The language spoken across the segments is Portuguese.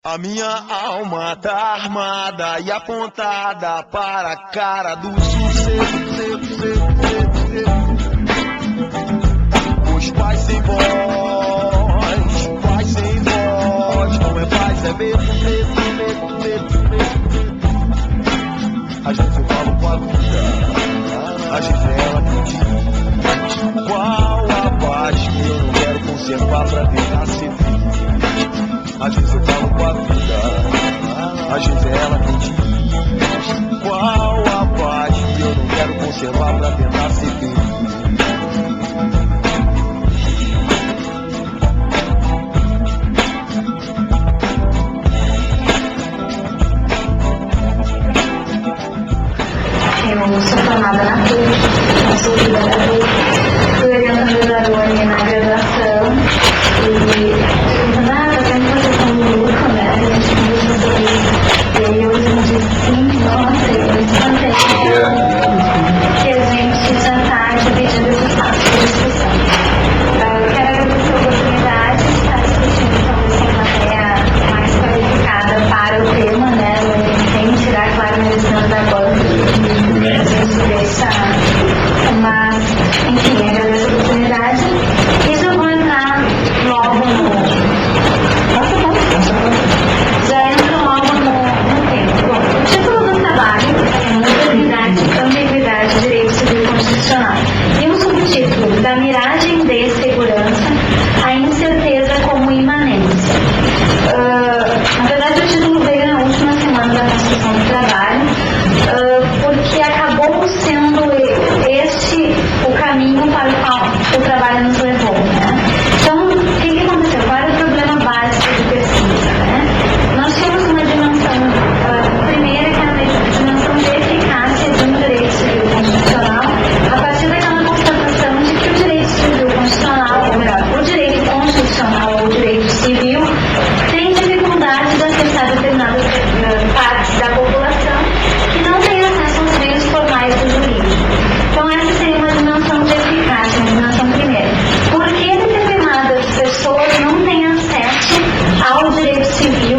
A minha alma tá armada e apontada para a cara do sucesso. Os pais sem voz, paz sem voz, não é paz, é medo. Às vezes eu falo com a vida, às vezes ela me diz qual a paz que eu não quero conservar pra tentar ser feliz. Às vezes eu falo com a vida, às vezes ela me diz qual a paz que eu não quero conservar pra tentar ser feliz. Eu sou formada na PUC, sou filha da PUC, fui orientadora na graduação e nada, sempre você com o grupo, né? A gente conversa sobre isso. E aí eu disse sim, nossa, eu me espantei que a gente jantar e dividir esse espaço de discussão. Eu quero agradecer a oportunidade de estar discutindo sobre essa matéria mais qualificada para o tema, né? Sem tirar, claro, minha lição da banca. Mas, enfim, agradeço a oportunidade e já vou entrar logo já entro logo no tempo. Bom, o título do trabalho é Modernidade, Ambiguidade, Direito Civil Constitucional e o subtítulo da miragem de segurança, a incerteza como imanência. Na verdade, o título veio na última semana da Constituição do Trabalho, porque acabou sendo este o caminho para o qual o trabalho nos levou, né? Então, o que aconteceu? Qual era o problema básico de pesquisa, né? Nós tínhamos uma dimensão primeira, que era a dimensão de eficácia de um direito civil constitucional, a partir daquela constatação de que o direito civil constitucional, ou melhor, o direito constitucional ou o direito civil tem dificuldade de acessar determinadas partes da população que não têm acesso aos meios formais do jurídico. Então, essa seria uma dimensão de eficácia, uma dimensão primeira. Por que determinadas pessoas não têm acesso ao direito civil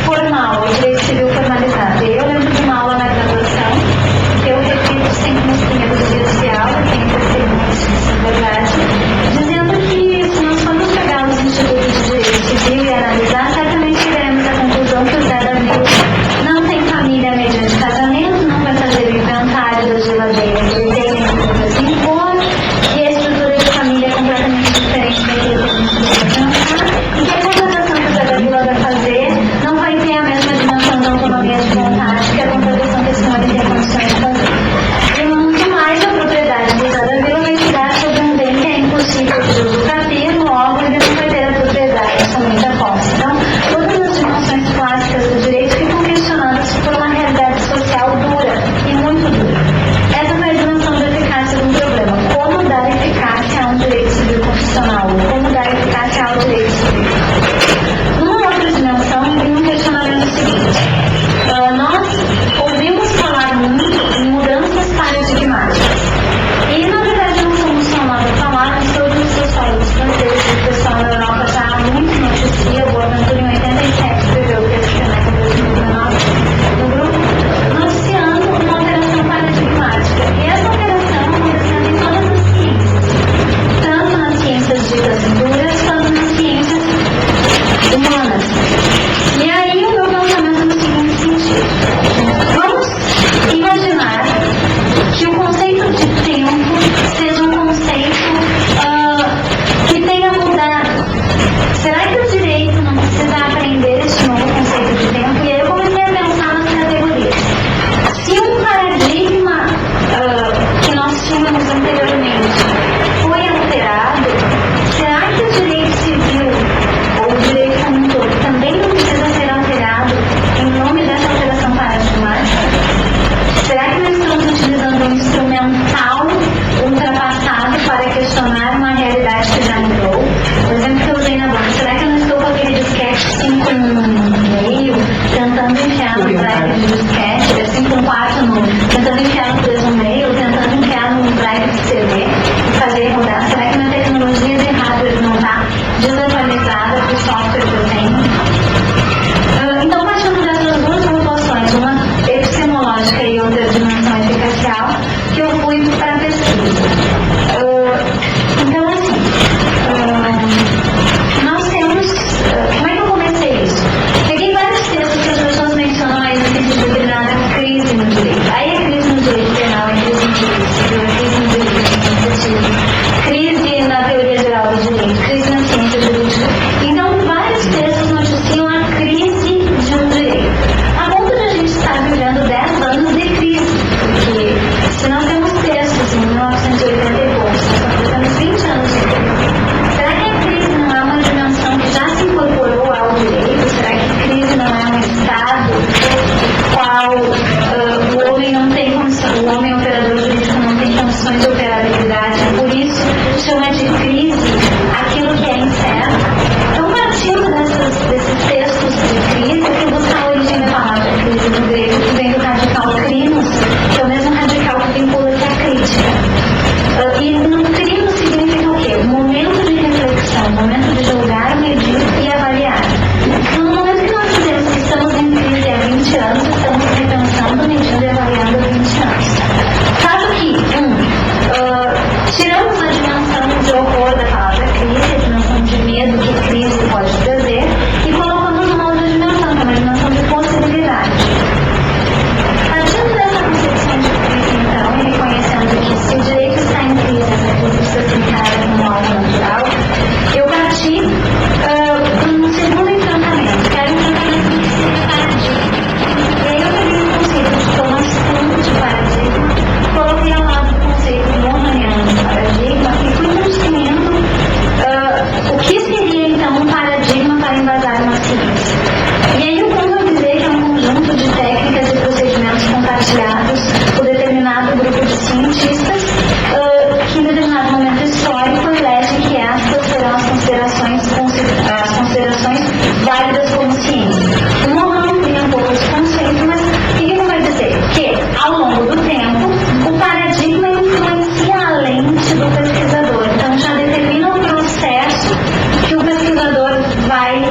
formal, ao direito civil formalizado? Eu lembro de uma aula na graduação, que eu repito sempre nos primeiros dias de aula, tenho testemunhas de verdade, dizendo que se nós formos pegar os institutos medir e avaliar. No momento que nós dizemos que estamos em crise há 20 anos, estamos repensando, medindo e avaliando há 20 anos. Claro que, tiramos a dimensão de horror da palavra crise, a dimensão de medo que crise pode trazer, e colocamos uma outra dimensão, que é uma dimensão de possibilidade. Partindo dessa concepção de crise, então, e reconhecendo que se o direito está em crise, essa crise precisa ser encarada como algo natural, eu parti um segundo enfrentamento, que era o enfrentamento do que seria paradigma. E aí eu peguei o conceito de Thomas Kuhn de paradigma, coloquei ao lado do conceito lohmanniano de paradigma e fui construindo o que seria então um paradigma para embasar uma ciência. E aí o Kuhn vai dizer que é um conjunto de técnicas e procedimentos compartilhados por determinado grupo de cientistas que em determinado momento histórico elege que estas serão as considerações válidas como ciência. O Mohan amplia um pouco esse conceito, mas o que ele vai dizer? Que ao longo do tempo o paradigma influencia a lente do pesquisador, então já determina o processo que o pesquisador vai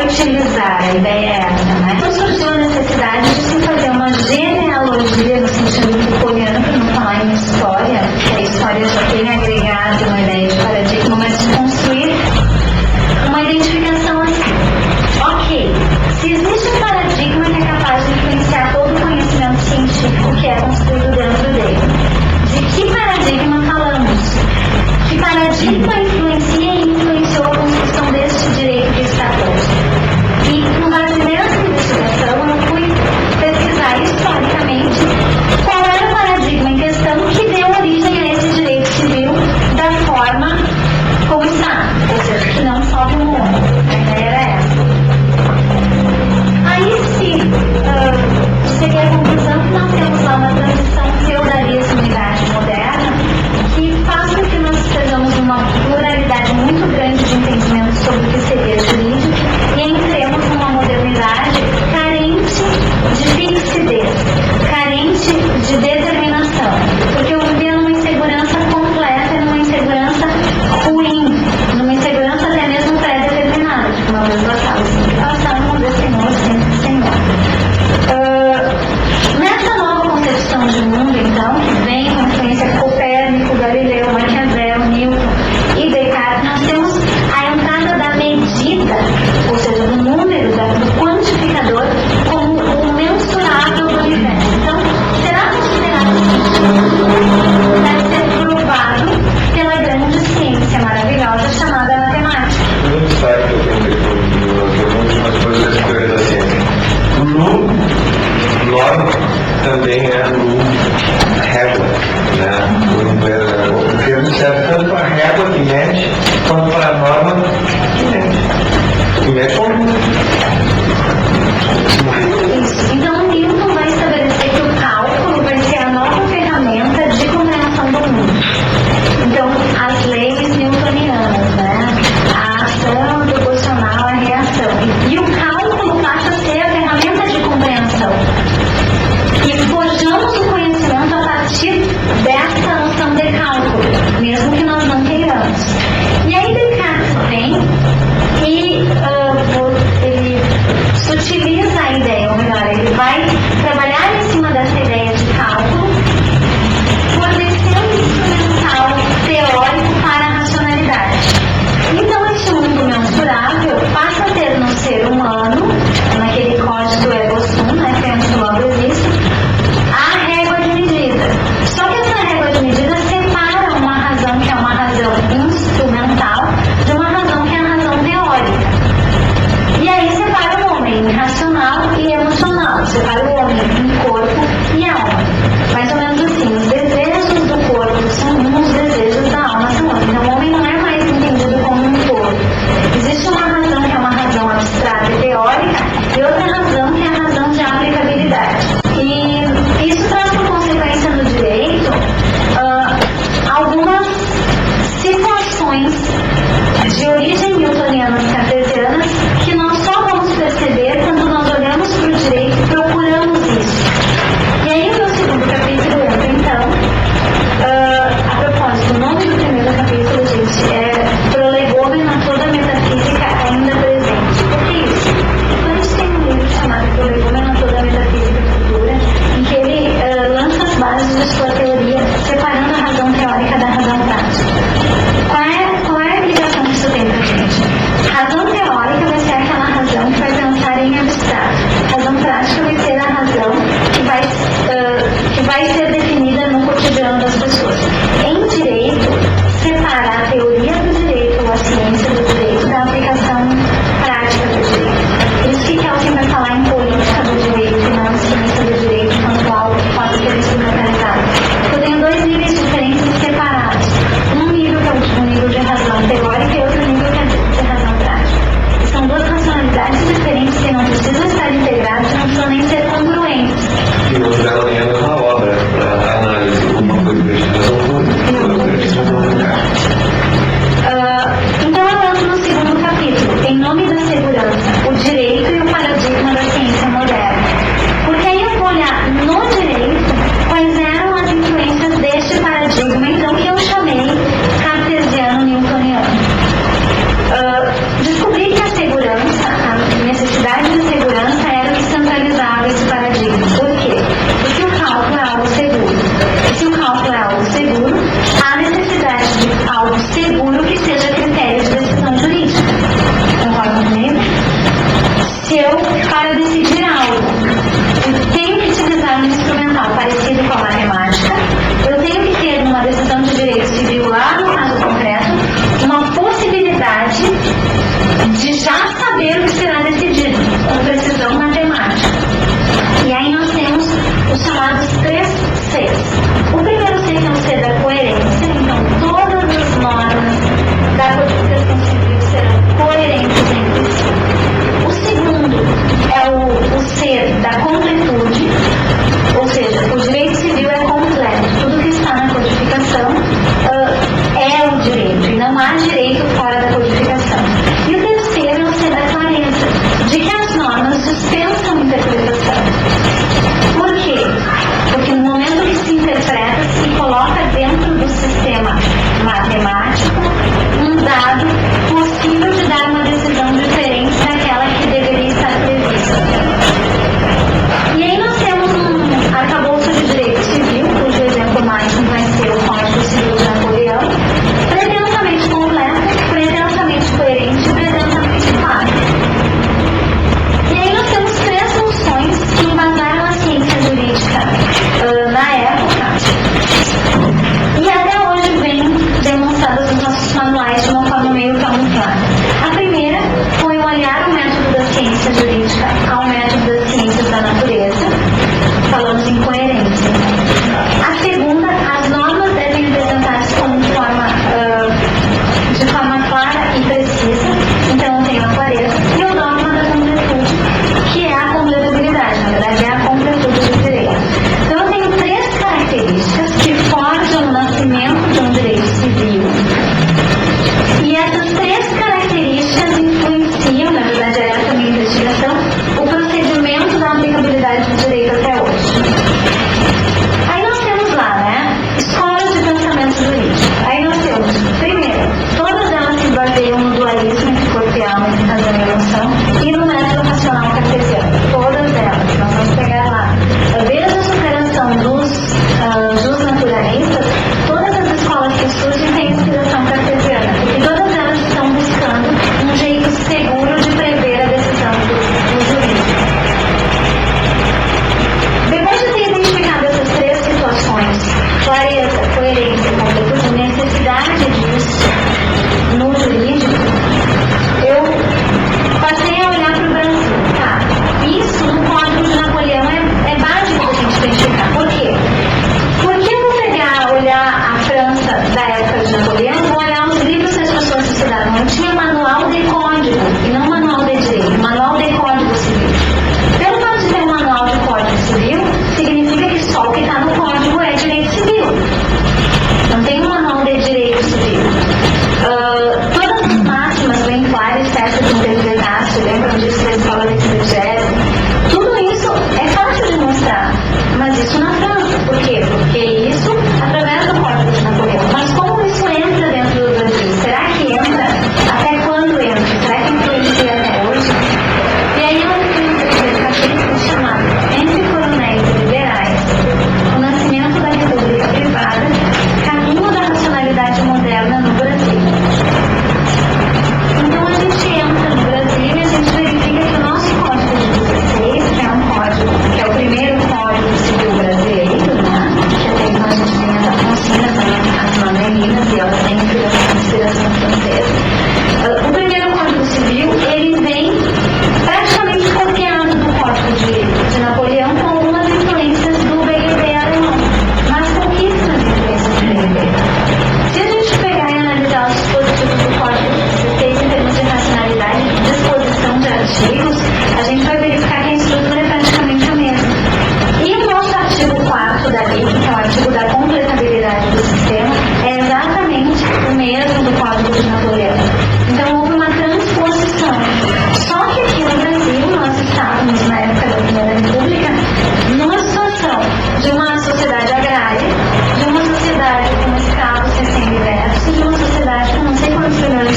utilizar. A ideia é essa, né? Então surgiu a necessidade de se fazer uma genealogia no sentido Foucaultiano, para não falar em história, que a história já tem agregado uma ideia de paradigma, mas de construir uma identificação assim. Ok, se existe um paradigma que é capaz de influenciar todo o conhecimento científico que é construído dentro dele, de que paradigma falamos? Que paradigma influencia e influenciou a construção deste direito que está posto? E com base nessa investigação eu fui pesquisar historicamente qual era o paradigma em questão que deu origem a esse direito civil da forma como está, ou seja, que não solve o mundo. A ideia era essa. Aí cheguei à conclusão que nós temos lá uma transição feudalismo e idade moderna que faz com que nós estejamos numa pluralidade muito grande de entendimento sobre o que seria jurídico e entremos numa modernidade carente de fixidez, carente de determinação, porque eu vivia numa insegurança completa, numa insegurança ruim, numa insegurança até mesmo pré-determinada, tipo uma vez passada, sempre passar, uma vez Senhor, sempre Senhor. Nessa nova concepção de mundo, então, que vem com influência Copérnico, Galileu, Maquiavel, Newton e Descartes, nós temos a entrada da medida, ou seja, do número, do quantificador, como o mensurável do universo. Então, será considerado científico, deve ser provado pela grande ciência maravilhosa chamada matemática. No site que eu tenho algumas coisas das teorias da ciência. Norma também é régua, né? O termo serve tanto para a régua que mede, quanto para a norma que mede. Que mede como? Isso. Então, Newton vai estabelecer que o cálculo vai ser a nova ferramenta de compreensão do mundo. Então, as leis newtonianas, né? A ação proporcional à reação. E o cálculo passa a ser a ferramenta de compreensão. E forjamos o conhecimento a partir dessa noção de cálculo, mesmo que nós não queiramos. E aí Descartes vem e ele sutiliza a ideia, ou melhor, ele vai trabalhar em cima dessa ideia de cálculo, fornecendo um instrumental teórico para a racionalidade. Então, esse mundo mensurável passa a ter no ser humano, naquele código ego sum, né, que antes logo existe, a régua de medida. Só que essa régua de medida separa uma razão que é uma razão instrumental de uma razão que é a razão teórica. E aí separa o homem em racional e emocional, separa o homem em corpo e alma. Mais ou menos assim, os desejos do corpo são uns, os desejos da alma são outros. Então o homem não é mais entendido como um corpo. Existe uma razão que é uma razão abstrata e teórica e outra razão que é a razão de aplicabilidade. E isso traz por consequência no direito algumas situações de origem newtoniana e cartesiana que nós só vamos perceber quando nós olhamos para o direito e procuramos isso. E aí o meu segundo capítulo entra então, a propósito, o nome do primeiro capítulo, gente, é Descobri que a segurança, a necessidade de segurança era o que centralizava esse paradigma. Por quê? Porque o cálculo é algo seguro. E se o cálculo é algo seguro, há necessidade de algo seguro que seja critério de decisão jurídica. Concorda comigo? Se eu, para decidir algo, eu tenho que utilizar um instrumental parecido com a matemática, eu tenho que ter, numa decisão de direito civil, lá no caso concreto, uma possibilidade de já saber o que será decidido, com precisão matemática. E aí nós temos os chamados 3 Cs. O primeiro C, que é o C da coerência, então todas as normas da codificação civil serão coerentes entre si. O segundo é o C da completude, ou seja, o direito civil é completo, tudo que está na codificação é o direito, e não há direito fora da codificação. E o terceiro é o C da clareza, de que as normas dispensam interpretação. Por quê? Porque no momento que se interpreta, se coloca dentro do sistema matemático um dado possível de dar uma decisão diferente daquela que deveria estar prevista.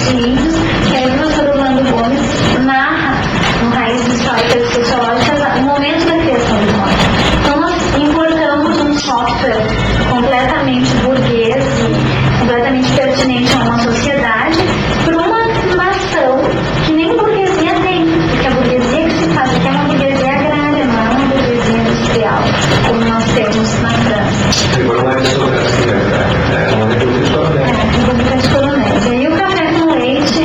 de índios, que aí o professor Orlando Gomes narra no Raízes Históricas e Sociológicas o momento da criação do código. Então nós importamos um software completamente burguês e completamente pertinente a uma sociedade para uma ação que nem a burguesia tem, porque a burguesia que se faz aqui é uma burguesia agrária, não é uma burguesia industrial, como nós temos na França. Agora não é aristocracia, é uma república de coronéis. É, república de coronéis. E aí o café com leite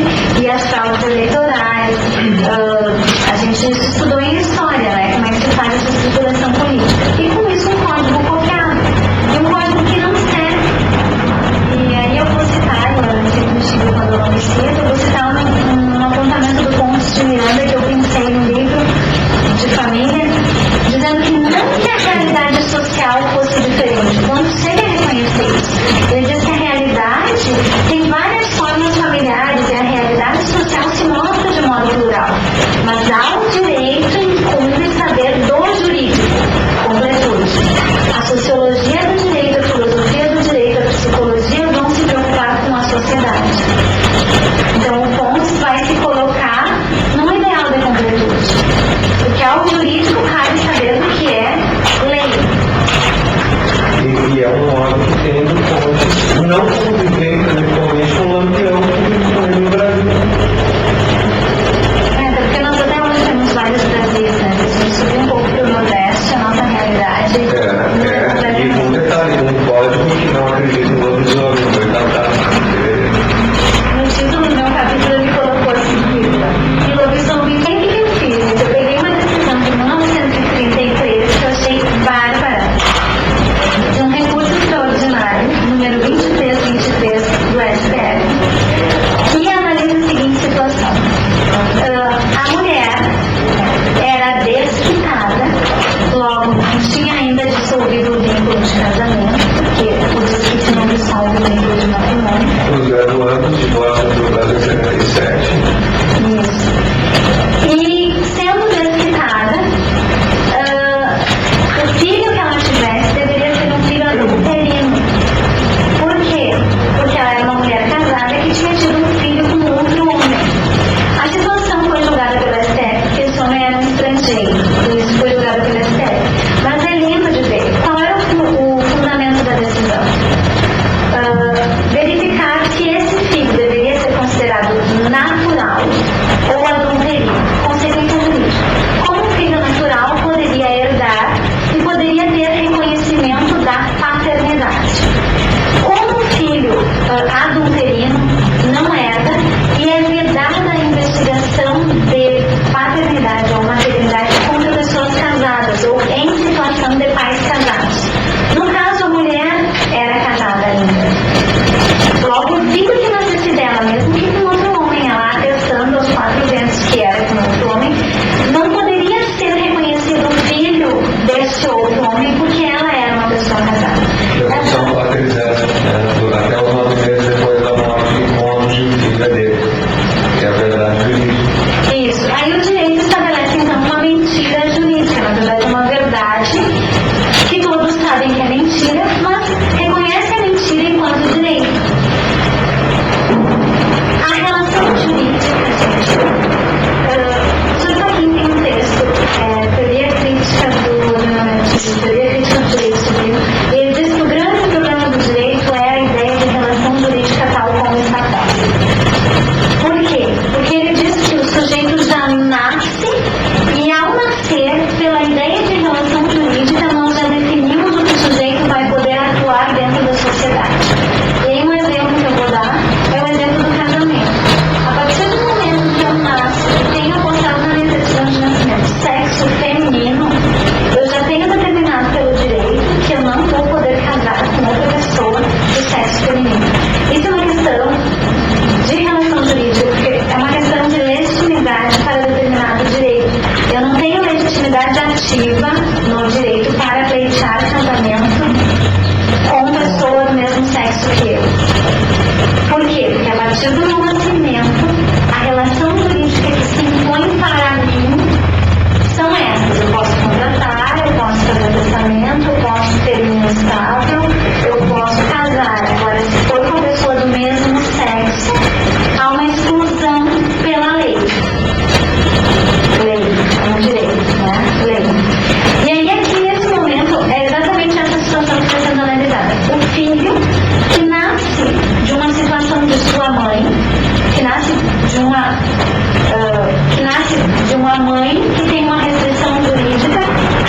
que nasce de uma mãe que tem uma restrição jurídica,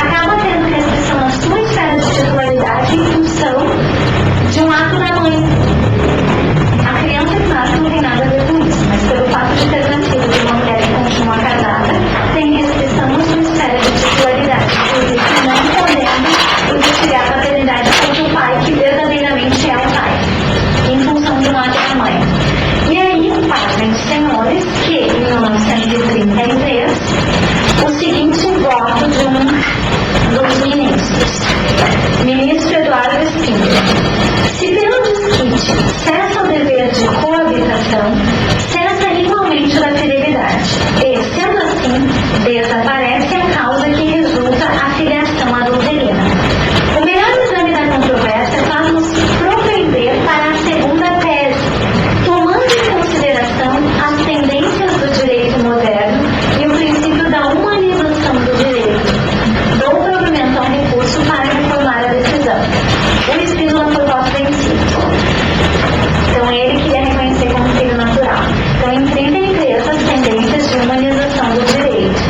acaba tendo restrição na sua esfera de titularidade em função de um ato da mãe. A criança que nasce não tem nada a ver com isso, mas pelo fato de ter nascido de uma mulher que continua casada, tem restrição na sua esfera de titularidade, por isso não podendo investigar a paternidade contra o pai, que verdadeiramente é o pai, em função de um ato da mãe. E aí, pasmem, senhores, que em 1933, o seguinte voto de um dos ministros, ministro Eduardo Spindler: se pelo desquite cessa o dever de coabitação, cessa igualmente o da fidelidade, e, sendo assim, desaparece a causa que resulta a filiação adulterina. O melhor exame da controvérsia faz-nos propender para a segunda tese, tomando em consideração as tendências do direito moderno e o princípio da humanização do direito. Dou provimento ao recurso para reformar a decisão. O Spindler foi voto vencido. Então ele queria reconhecer como filho natural. Então, em 33, as tendências de humanização do direito.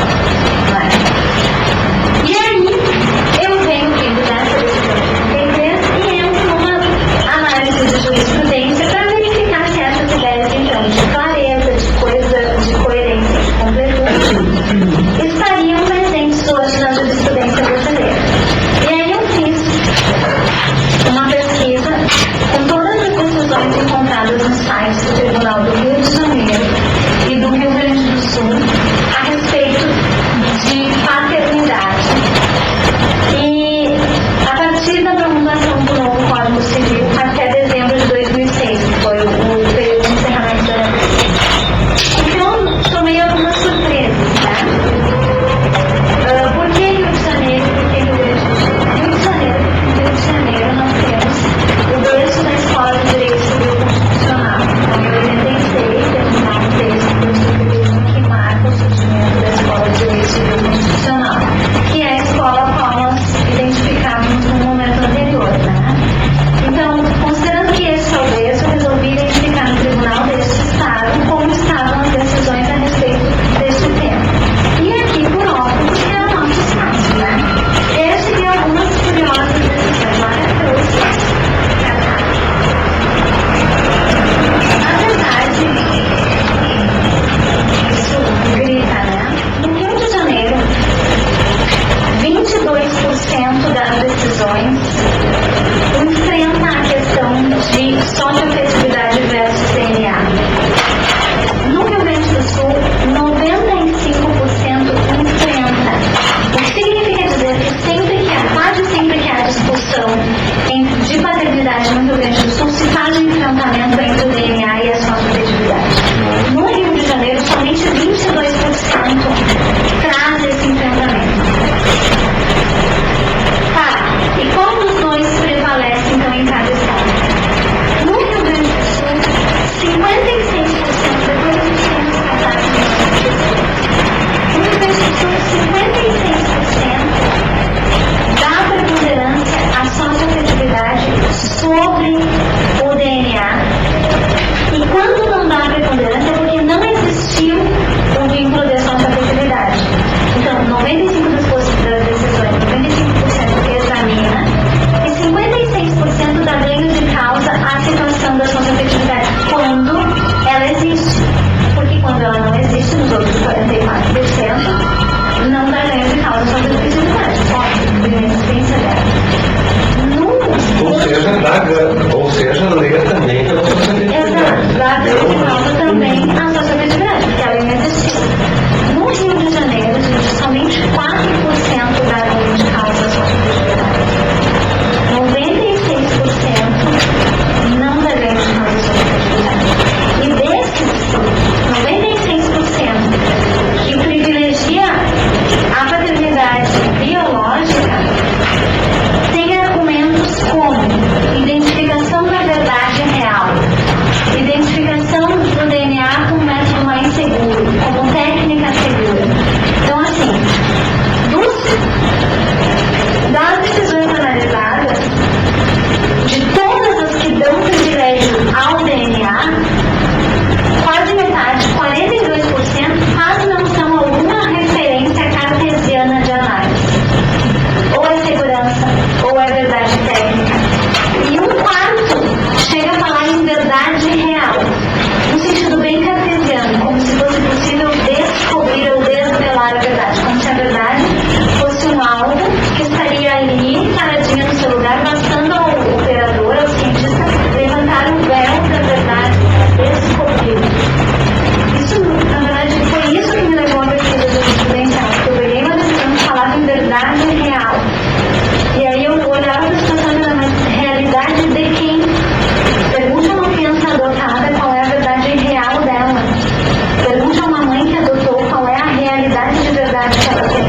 pergunte a uma mãe que adotou qual é a realidade de verdade que ela tem.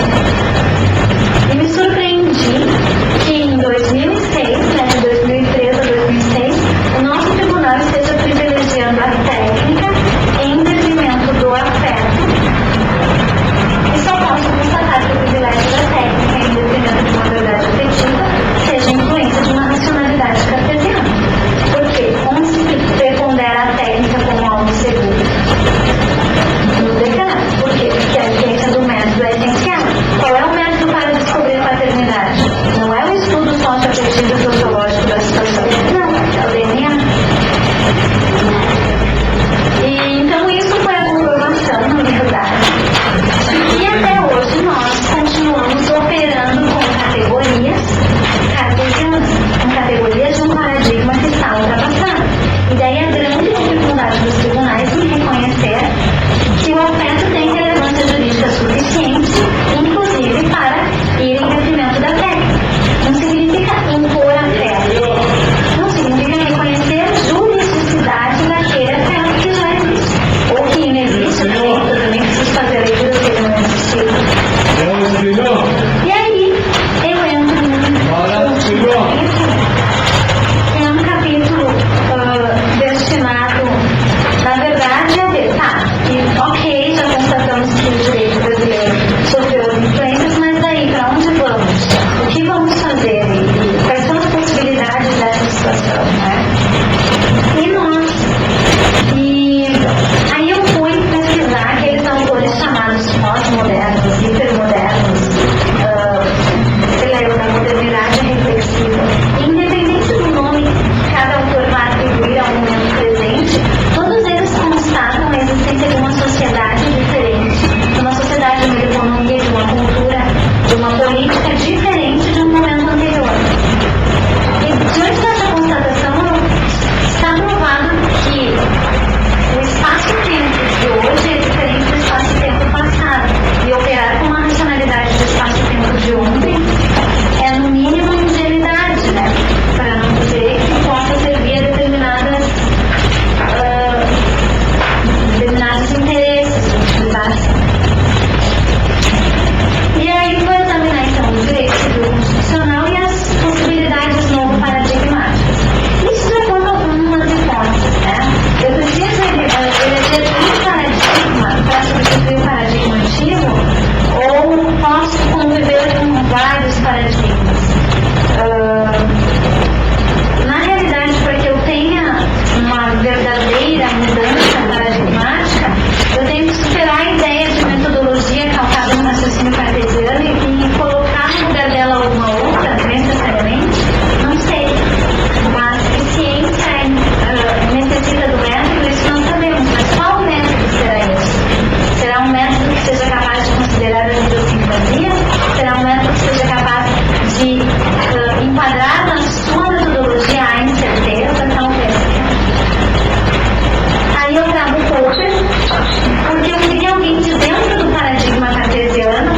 E me surpreendi que em 2006, né, de 2003 a 2006, o nosso tribunal esteja privilegiando a técnica em detrimento do afeto. E só posso constatar que o privilégio da técnica em detrimento de uma verdade afetiva seja influência de uma racionalidade cartesiana. Porque onde se prepondera a técnica como algo seguro? No decreto. Por quê? Porque a ciência do método é essencial. Qual é o método para descobrir paternidade? Não é o estudo socioafetivo e sociológico da situação. Não, é o DNA. E então isso foi a comprovação, na verdade. E até hoje nós continuamos operando com categorias cartesianas, com categorias de um paradigma que está ultrapassado. E daí a grande dificuldade dos tribunais em reconhecer que o afeto tem relevância jurídica suficiente, inclusive para ir em detrimento da técnica. Não significa impor afeto. Não significa reconhecer juridicidade daquele afeto que já existe. Ou que inexiste, também preciso fazer a leitura que ele não existiu. E aí, eu entro num capítulo destinado, na verdade, a ver, tá, e ok, já constatamos que o direito brasileiro sofreu as influências, mas daí, para onde vamos? O que vamos fazer? E quais são as possibilidades dessa situação, né? E aí eu fui pesquisar aqueles autores chamados pós-modernos, hipermodernos, da modernidade reflexiva. Independente do nome que cada autor vai atribuir ao momento presente, todos eles constatam a existência de uma sociedade diferente, de uma sociedade, de uma economia, de uma cultura, de uma política diferente de um momento anterior. E diante dessa constatação, está provado que o espaço-tempo de hoje é diferente do espaço-tempo passado. E operar com uma racionalidade do espaço-tempo de ontem é, no mínimo, ingenuidade, né? Para não dizer que possa servir a determinados interesses, utilizados. E aí vou examinar então o direito civil constitucional e as possibilidades novo-paradigmáticas. Isso de acordo com algumas hipóteses, né? Eu preciso eleger um paradigma para substituir o paradigma antigo, ou posso conviver com vários paradigmas? Na realidade, para que eu tenha uma verdadeira mudança paradigmática, eu tenho que superar a ideia de metodologia calcada no raciocínio cartesiano e colocar no lugar dela alguma outra, necessariamente. Não sei. Mas que ciência necessita do método, isso não sabemos. Mas qual método será esse? Será um método que seja capaz de considerar a idiosincrasia? Será um método que seja capaz de enquadrar na sua metodologia a incerteza, talvez? Aí eu trago o Popper, porque eu queria alguém de dentro do paradigma cartesiano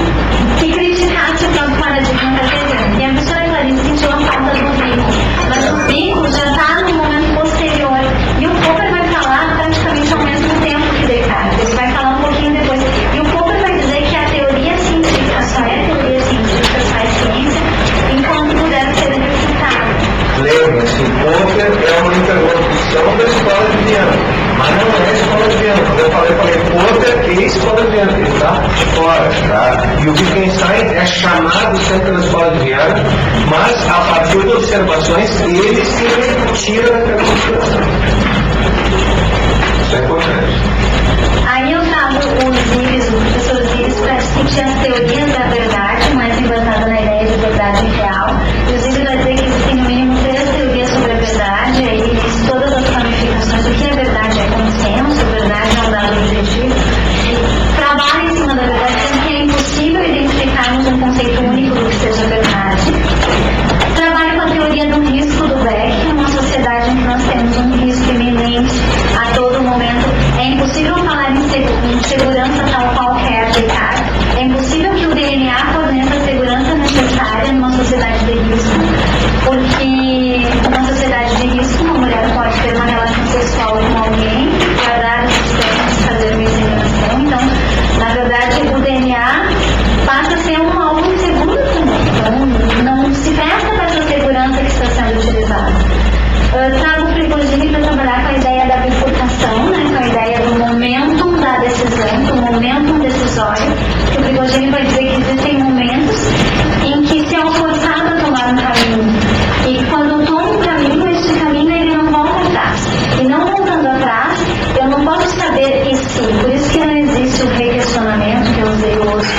que criticasse o próprio paradigma cartesiano. E a professora Clarice sentiu a falta do Vico, mas o Vico já está no momento posterior. E o Popper vai falar praticamente ao mesmo tempo que Descartes. Ele vai falar um pouquinho depois. E o Popper vai dizer que a teoria científica só é teoria científica, só é ciência, enquanto puder ser executada. Lembre-se, Popper é uma interlocução da escola de Viena. Mas não é a escola de Viena. Quando eu falei Popper é a escola de Viena. Ele está fora, tá? E o Wittgenstein é chamado sempre da escola de Viena, mas a partir de observações ele se retira daquela observação. Isso é importante. Aí eu trago o professor Zires, para discutir as teorias da verdade, mais embasadas na ideia de verdade real. E o Zires vai dizer que existem no mínimo 3 teorias sobre a verdade, e aí diz todas as ramificações do que é verdade, é consenso, verdade é um dado objetivo. E trabalha em cima da verdade, dizendo que é impossível identificarmos um conceito único do que seja verdade. Trabalha com a teoria do risco do Beck, uma sociedade em que nós temos um risco iminente a todo momento. É impossível falar em segurança tal qual quer aplicar. É impossível que o DNA forneça a segurança necessária numa sociedade de risco, porque numa sociedade de risco uma mulher pode ter uma relação sexual com alguém, guardar as distâncias, fazer uma inseminação momento decisório, que o Prigogine vai dizer que existem momentos em que se é forçado a tomar um caminho. E quando toma um caminho, este caminho ele não volta atrás. E não voltando atrás, eu não posso saber e se. Por isso que não existe o requestionamento, que eu usei hoje.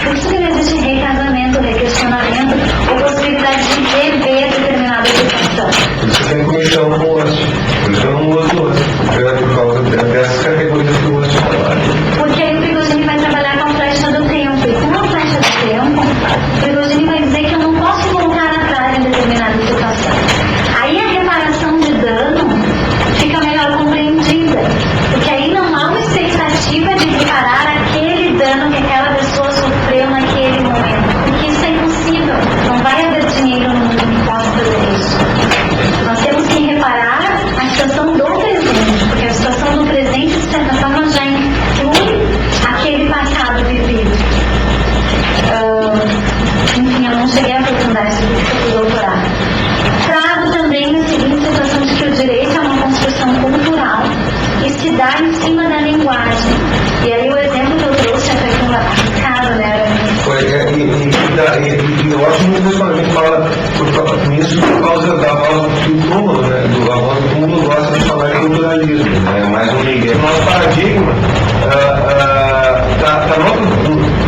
Por isso que não existe recasamento, requestionamento, ou possibilidade de rever determinada situação. Por isso tem comissão no osso. Por isso eu não uso osso. Por causa dessas categorias que o osso fala. Porque aí o Prigogine vai trabalhar com a flecha do tempo. E com a flecha do tempo, o Prigogine vai dizer que eu não posso voltar atrás em determinada situação. Aí a reparação de dano fica melhor compreendida. Porque aí não há uma expectativa de reparar aquele dano que aquela pessoa sofreu naquele momento. Porque isso é impossível. Não vai haver dinheiro no mundo que possa fazer isso. Nós temos que reparar a situação do presente. Porque a situação do presente, de certa forma, já inclui aquele passado vivido. Enfim, eu não cheguei a aprofundar isso porque eu fui doutorado. Trago também a seguinte situação de que o direito é uma construção cultural e se dá em cima da linguagem. E aí o exemplo que eu trouxe até que uma arriscada, né? E eu acho muito isso quando a gente fala nisso por causa da voz do túmulo, né? A voz do túmulo gosta de falar em culturalismo, né? É mais um migué. O nosso paradigma está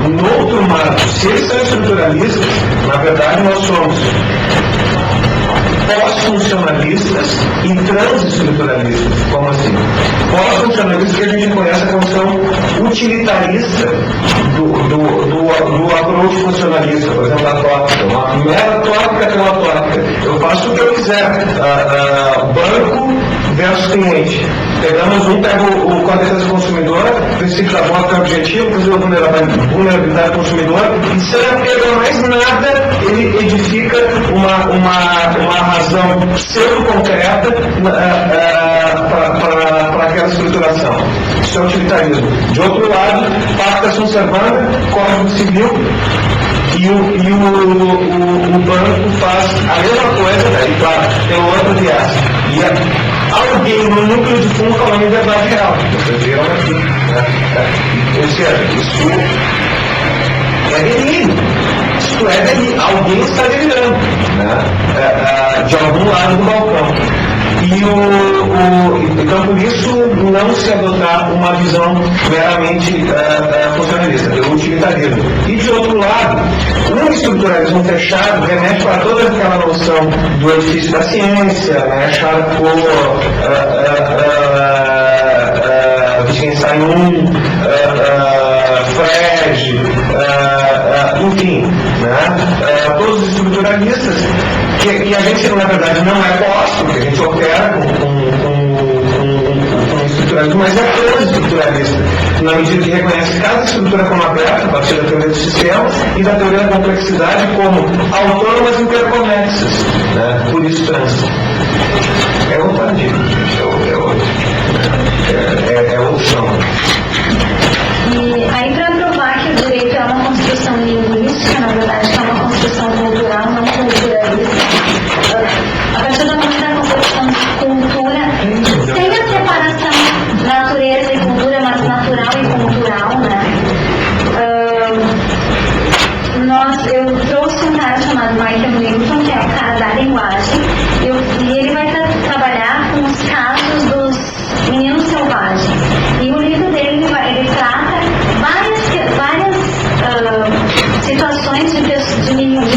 no outro marco. Se eles são estruturalistas, na verdade nós somos pós-funcionalistas e transestruturalistas. Como assim? Pós-funcionalistas que a gente conhece a condição utilitarista do approach funcionalista, por exemplo, da tópica. Uma mera tópica pela tópica. Eu faço o que eu quiser. Banco versus cliente. Pegamos pega o Código de Defesa do Consumidor, princípio da volta é objetivo, princípio da vulnerabilidade do consumidor, e sem pegar mais nada, ele edifica uma razão pseudo-concreta para aquela estruturação. Isso é utilitarismo. De outro lado, pacta sunt servanda, Código Civil, e o banco faz a mesma coisa, né? E claro, tem outro viés. E alguém no núcleo de fundo falando em verdade real. Vocês viram aqui. Ou seja, isso é delírio. Isto é delírio. Alguém está delirando, né? De algum lado do balcão. Então, por isso, não se adotar uma visão meramente funcionalista, pelo utilitarismo. E, de outro lado, um estruturalismo fechado remete para toda aquela noção do edifício da ciência, né? Charcot, Wittgenstein, Frege, enfim, né? Todos os estruturalistas, e a gente, na verdade, não é pós, porque a gente opera com estruturalismo, mas é transestruturalista, na medida que reconhece cada estrutura como aberta, a partir da teoria dos sistemas e da teoria da complexidade como autônomas interconexas, né? Por isso trans. É outro paradigma, é outro chão. E aí, para provar que o direito é uma construção linguística, na verdade, é uma construção cultural, não culturalista, a partir do momento da construção de cultura, sem a separação natureza e cultura, mas natural e cultural, né? Eu trouxe um cara chamado Michael Newton, que é o cara da linguagem, e ele vai trabalhar com os casos dos meninos selvagens. E o livro dele, ele trata várias situações de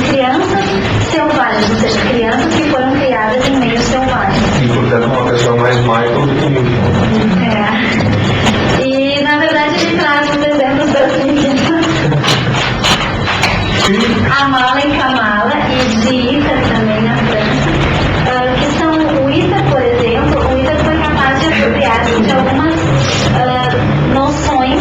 crianças selvagens, ou seja, crianças que foram criadas em meio selvagem. E, portanto, uma pessoa mais Michael do que Newton. E, na verdade, ele traz os exemplos das meninas. Amala e Kamala, e de Ita também na França, que são o Ita, por exemplo. O Ita foi capaz de apropriar-se de algumas noções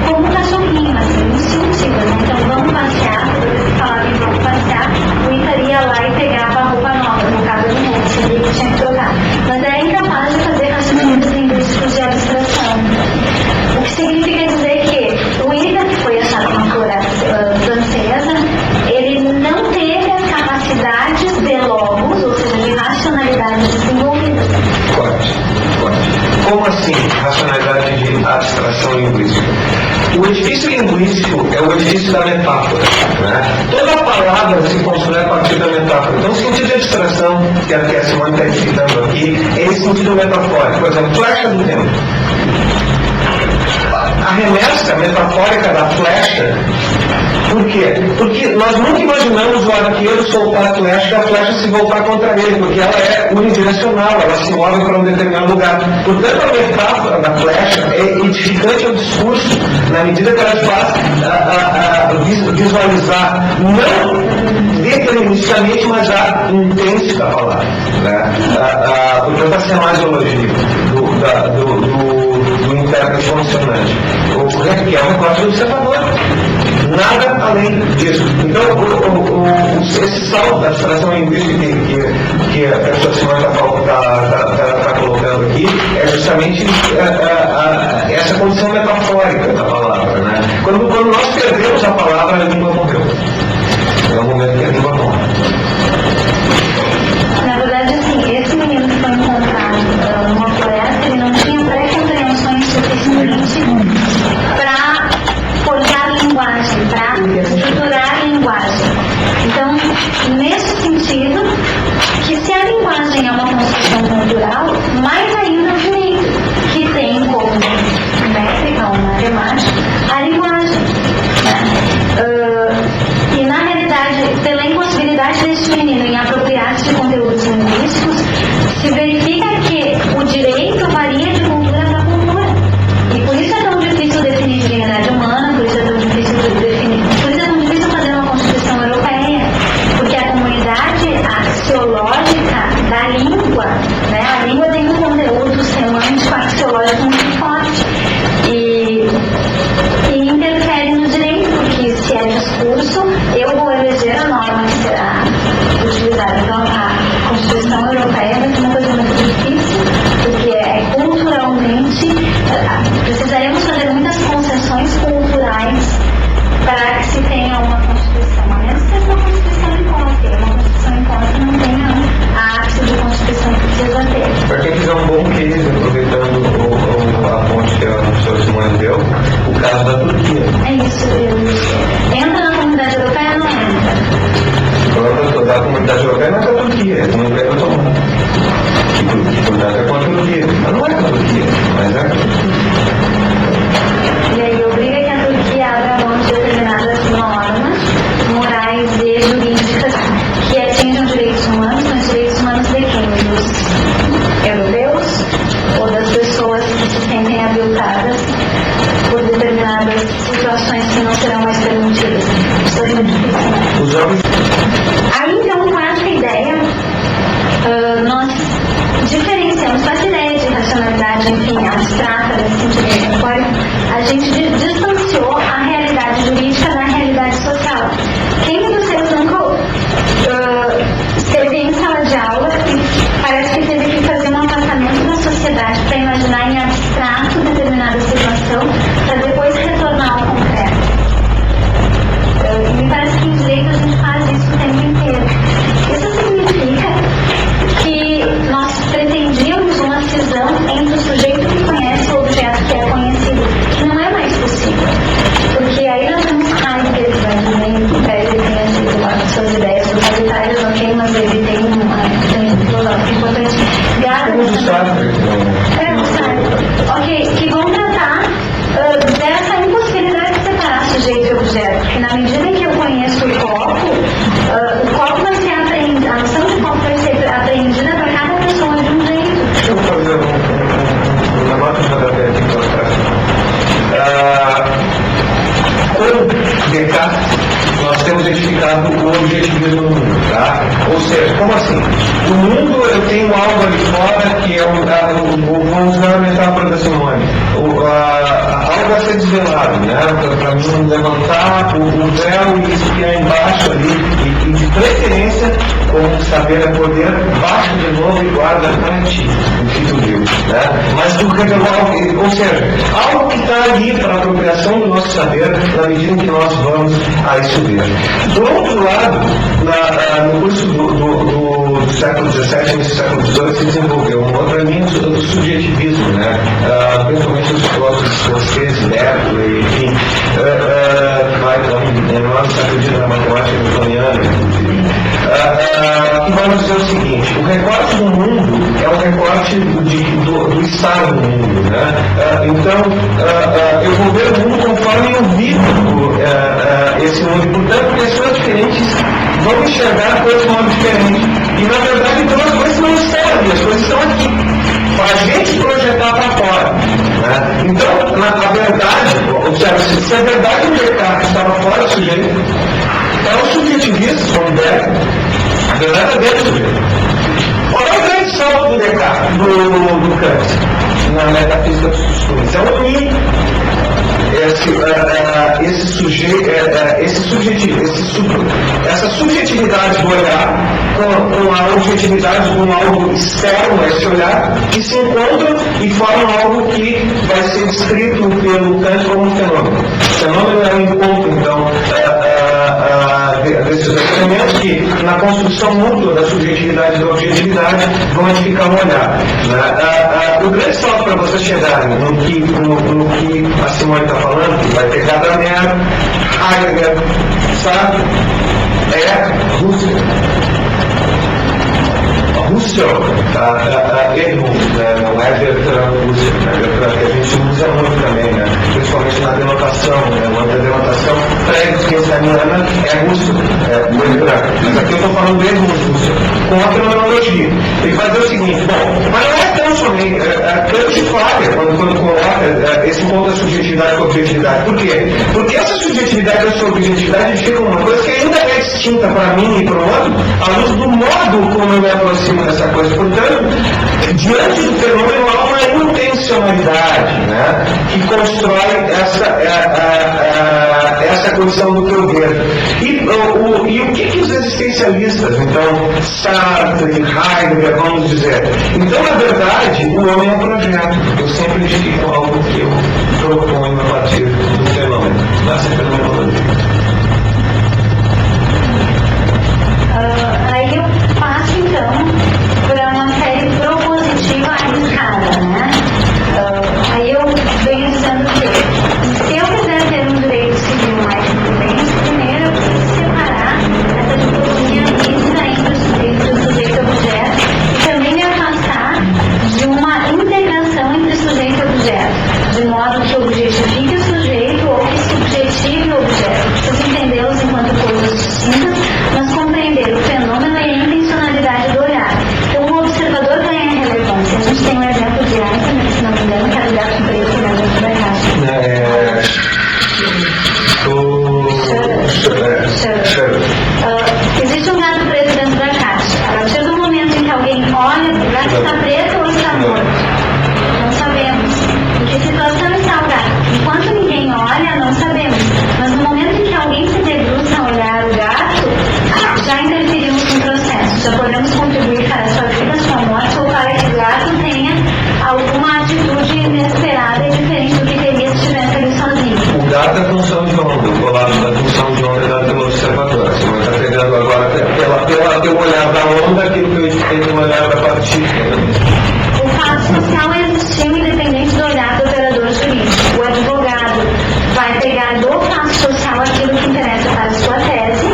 como cachorrinho, assim, instintivas. Então, vamos passear, se falavam vamos passear, o Ita ia lá e pegava a roupa nova, no caso do monte, ele tinha que trocar. Mas é incapaz de fazer racionamentos linguísticos de abstração. O que significa dizer que o Ita, que foi achado uma flor francesa, ele não teve as capacidades de logos, ou seja, de racionalidade desenvolvidas. Corte. Como assim racionalidade de abstração linguística? O edifício linguístico é o edifício da metáfora, né? Toda palavra se constrói a partir da metáfora. Então, o sentido de abstração que a Simone está explicando aqui é esse sentido metafórico. Por exemplo, flecha do tempo. A remessa metafórica da flecha. Por quê? Porque nós nunca imaginamos o arqueiro soltar a flecha se voltar contra ele, porque ela é unidirecional, ela se move para um determinado lugar. Portanto, a metáfora da flecha é edificante ao discurso, na medida que ela faz visualizar, não deterministicamente, mas a intensa da palavra. Né? Portanto, a semasiologia do intérprete funcionante. Que é um recorte do observador. Nada além disso. Então, esse salto da abstração linguística que a professora Simone está colocando aqui é justamente essa condição metafórica da palavra. Né? Quando nós perdemos a palavra, a língua morreu. É o momento que a língua morre. Na verdade, assim, esse menino que foi encontrado numa floresta, ele não tinha pré-compreensões suficientes para forjar a linguagem, para estruturar a linguagem. Então, nesse sentido, que se a linguagem é uma construção cultural, mais ainda o direito, que tem como métrica ou matemática a linguagem. Né? E na realidade, pela impossibilidade deste menino em apropriar-se de conteúdos linguísticos, se verifica que o direito varia de cultura para cultura. E por isso é tão difícil definir dignidade humana, por isso é tão difícil fazer uma Constituição Europeia, porque a comunidade axiológica da língua, né, a língua tem um conteúdo semântico axiológico muito forte e interfere no direito, porque se é discurso, eu vou eleger a norma que será utilizada. Então, a Constituição Europeia vai ser uma coisa muito difícil, porque é culturalmente, precisaremos fazer muitas concessões culturais para que se tenha uma Constituição. A menos que seja uma Constituição em cópia. Uma Constituição em cópia não tenha a ápice de Constituição que precisa ter. Para quem quiser um bom case, aproveitando a ponte que a professora Simone deu, o caso da Turquia. É isso. Entra na comunidade europeia, não entra. Falando da comunidade europeia, não é da Turquia, é a comunidade otomana. Portanto, é com a Turquia. Mas não é com a Turquia, mas é com a Turquia. E aí obriga que a Turquia abra mão de determinadas normas morais e jurídicas que atingem os direitos humanos, mas direitos humanos de quem? Dos europeus ou das pessoas que se sentem abiltadas por determinadas situações que não serão mais permitidas. Isso é muito difícil, né? Os jovens... Aí então, com essa ideia, nós diferenciamos com essa ideia de racionalidade, enfim, abstrata, nesse sentido metafórico, a gente distanciou a realidade jurídica da realidade social. Quem de vocês nunca esteve em sala de aula e parece que teve que fazer um afastamento da sociedade para imaginar em abstrato determinada situação, para depois retornar ao concreto? Me parece que em direito a gente faz isso o tempo inteiro. Isso significa que nós pretendíamos uma cisão entre o sujeito que conhece o objeto que é conhecido, que não é mais possível. Porque aí nós temos Heidegger, que vai dizer ele tem suas ideias totalitárias, ok, mas ele tem um filosófico importante. Ok, que vão tratar dessa impossibilidade de separar sujeito e objeto, porque na medida em que eu conheço o copo vai ser apreendido, a noção de copo vai ser apreendida para cada pessoa de um jeito. Deixa eu fazer uma nota de rodapé aqui para trás. Com Descartes, nós temos identificado o objetivismo do mundo, tá? Ou seja, como assim? O mundo, eu tenho algo ali fora que é vamos usar a metáfora da Simone, algo a ser desvelado, né? Para mim levantar o véu e espiar embaixo ali, e de preferência, como saber é poder, baixa de novo e guarda para ti, o que tu viu, né? Mas tu revelar, ou seja, algo que está ali para a apropriação do nosso saber, na medida em que nós vamos a isso ver. Do outro lado, no curso do século XVII e do século XVIII se desenvolveu uma outra linha do subjetivismo, né? Principalmente os filósofos franceses, Berkeley, enfim, vai então, nós acreditamos na matemática newtoniana, que vai nos dizer o seguinte: o recorte do mundo é o recorte do estado do mundo, né? Então, eu vou ver o mundo conforme eu vivo esse mundo, e, portanto, pessoas diferentes vão enxergar coisas de modo diferente. E, na verdade, então, as coisas não estão aqui, as coisas estão aqui, para a gente projetar para fora. Né? Então, na verdade, ou seja, se a verdade do Descartes estava fora do sujeito, para os subjetivistas, como der, a verdade é dentro do sujeito. Olha o grande salto do Descartes, do Kant, na metafísica dos costumes. É unir essa subjetividade do olhar com a objetividade de algo externo a esse olhar, que se encontram e formam algo que vai ser descrito pelo Kant como um fenômeno. O fenômeno é um encontro, então, desses elementos que, na construção mútua da subjetividade e da objetividade, vão edificar um olhar. O grande salto para você chegar no que a Simone está falando, que vai pegar da Gadamer, Heidegger, sabe? É Rússia. Rússia, Edmund, não é Rússia, que a gente usa muito também, né? Principalmente na denotação, outra denotação pré-wittgensteiniana é Rússia, mas aqui eu estou falando de Rússia, com a fenomenologia. Ele faz o seguinte: bom, mas não é tão somente, Kant falha quando coloca esse ponto da subjetividade com a objetividade. Por quê? Porque essa subjetividade e essa objetividade indicam uma coisa que ainda é distinta para mim e para o outro, à luz do modo como eu me aproximo dessa coisa. Portanto, diante do fenômeno há uma intencionalidade, né, que constrói essa condição do que eu vejo. E o que os existencialistas, então, Sartre, Heidegger, vamos dizer? Então, na verdade, o homem é um projeto. Eu sempre edifico algo que eu proponho a partir do fenômeno, dessa fenomenologia. Aí eu passo, então, para uma série propositiva arriscada, né? Aí eu venho dizendo que, se eu quiser ter um direito civil mais independente, primeiro eu preciso separar essa dicotomia rígida entre o sujeito e o objeto, e também me afastar de uma integração entre sujeito e objeto, de modo que objetifique o sujeito ou que subjetive o objeto. Preciso entendê-los enquanto coisas distintas, mas compreender o fenômeno e a intencionalidade do olhar. Então, o observador ganha relevância. A gente tem um exemplo de Einstein, se não me engano, que era o gato preto, né, dentro da caixa. Existe um gato preto dentro da caixa. A partir do momento em que alguém olha, o gato está preto ou está morto? Não sabemos. Em que situação está o gato? Enquanto ninguém olha, não sabemos. Mas no momento em que alguém se debruça a olhar o gato, já interferimos no processo. Já podemos contribuir para a sua vida, sua morte, ou para que o gato tenha alguma atitude inesperada e diferente do que teria se estivesse ali sozinho. O gato é função de onda, o colapso da função de onda dada pelo observador. Você não está pegando agora pelo olhar da onda aquilo que eu expliquei no olhar da partícula. O fato social existiu independente do olhar do operador jurídico. O advogado vai pegar do fato social aquilo que interessa para a sua tese.